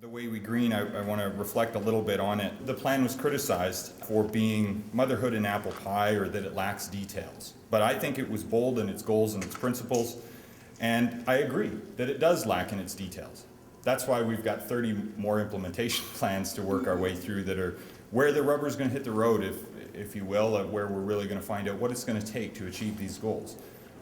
The way we green, I want to reflect a little bit on it. The plan was criticized for being motherhood and apple pie, or that it lacks details. But I think it was bold in its goals and its principles, and I agree that it does lack in its details. That's why we've got 30 more implementation plans to work our way through that are where the rubber's going to hit the road, if you will, where we're really going to find out what it's going to take to achieve these goals.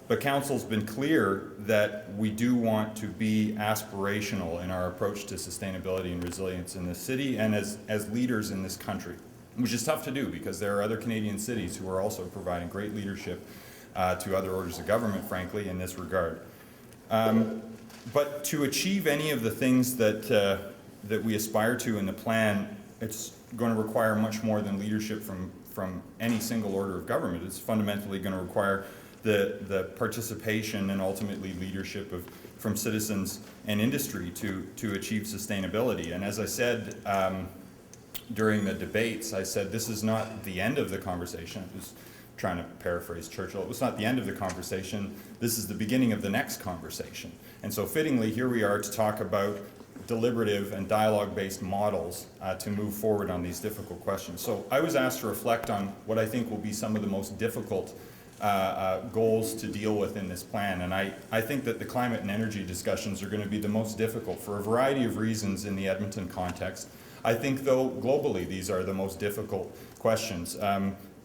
But Council's been clear that we do want to be aspirational in our approach to sustainability and resilience in this city and as leaders in this country, which is tough to do because there are other Canadian cities who are also providing great leadership to other orders of government, frankly, in this regard. But to achieve any of the things that we aspire to in the plan, it's going to require much more than leadership from any single order of government. It's fundamentally going to require the participation and ultimately leadership from citizens and industry to achieve sustainability. And as I said during the debates, I said this is not the end of the conversation. I was trying to paraphrase Churchill. It was not the end of the conversation. This is the beginning of the next conversation. And so fittingly, here we are to talk about deliberative and dialogue-based models to move forward on these difficult questions. So I was asked to reflect on what I think will be some of the most difficult goals to deal with in this plan. And I think that the climate and energy discussions are going to be the most difficult for a variety of reasons in the Edmonton context. I think, though, globally, these are the most difficult questions.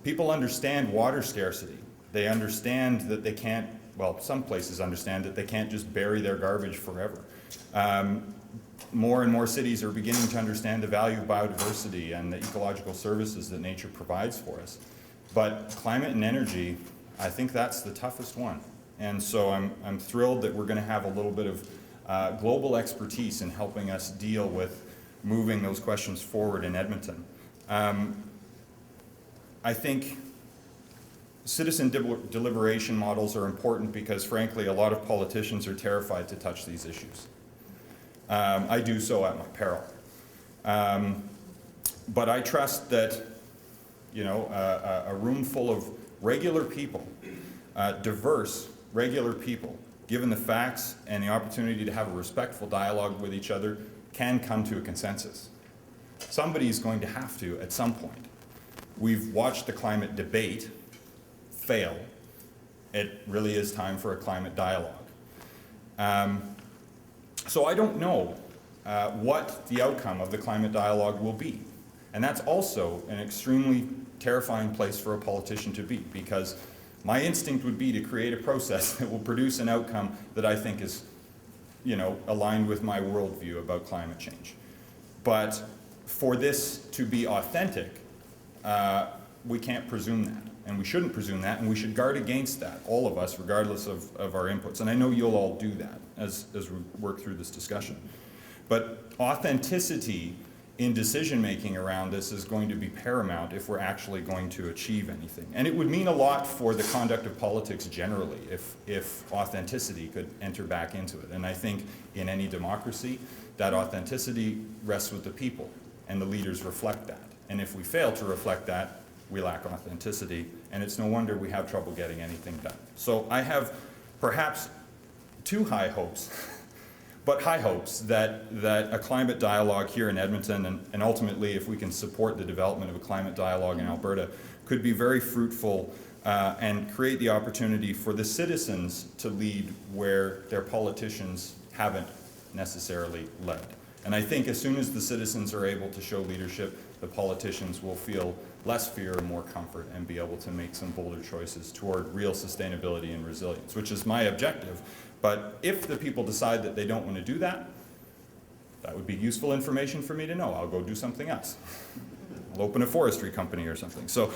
People understand water scarcity. They understand that they can't, well, some places understand that they can't just bury their garbage forever. More and more cities are beginning to understand the value of biodiversity and the ecological services that nature provides for us. But climate and energy, I think that's the toughest one. And so I'm thrilled that we're going to have a little bit of global expertise in helping us deal with moving those questions forward in Edmonton. I think citizen deliberation models are important because, frankly, a lot of politicians are terrified to touch these issues. I do so at my peril. But I trust that, you know, a room full of regular people, diverse, regular people, given the facts and the opportunity to have a respectful dialogue with each other, can come to a consensus. Somebody's going to have to at some point. We've watched the climate debate fail. It really is time for a climate dialogue. So I don't know what the outcome of the climate dialogue will be. And that's also an extremely terrifying place for a politician to be, because my instinct would be to create a process that will produce an outcome that I think is, you know, aligned with my worldview about climate change. But for this to be authentic, we can't presume that, and we shouldn't presume that, and we should guard against that, all of us, regardless of our inputs. And I know you'll all do that as we work through this discussion. But authenticity in decision-making around this is going to be paramount if we're actually going to achieve anything. And it would mean a lot for the conduct of politics generally if authenticity could enter back into it. And I think in any democracy, that authenticity rests with the people, and the leaders reflect that. And if we fail to reflect that, we lack authenticity, and it's no wonder we have trouble getting anything done. So I have perhaps too high hopes, but high hopes that a climate dialogue here in Edmonton, and ultimately if we can support the development of a climate dialogue in Alberta, could be very fruitful and create the opportunity for the citizens to lead where their politicians haven't necessarily led. And I think as soon as the citizens are able to show leadership, the politicians will feel less fear and more comfort and be able to make some bolder choices toward real sustainability and resilience, which is my objective. But if the people decide that they don't want to do that, that would be useful information for me to know. I'll go do something else. I'll open a forestry company or something. So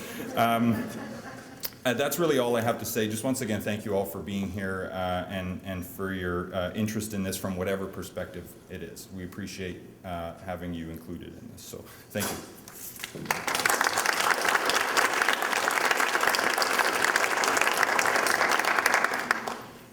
that's really all I have to say. Just once again, thank you all for being here and for your interest in this from whatever perspective it is. We appreciate having you included in this. So thank you.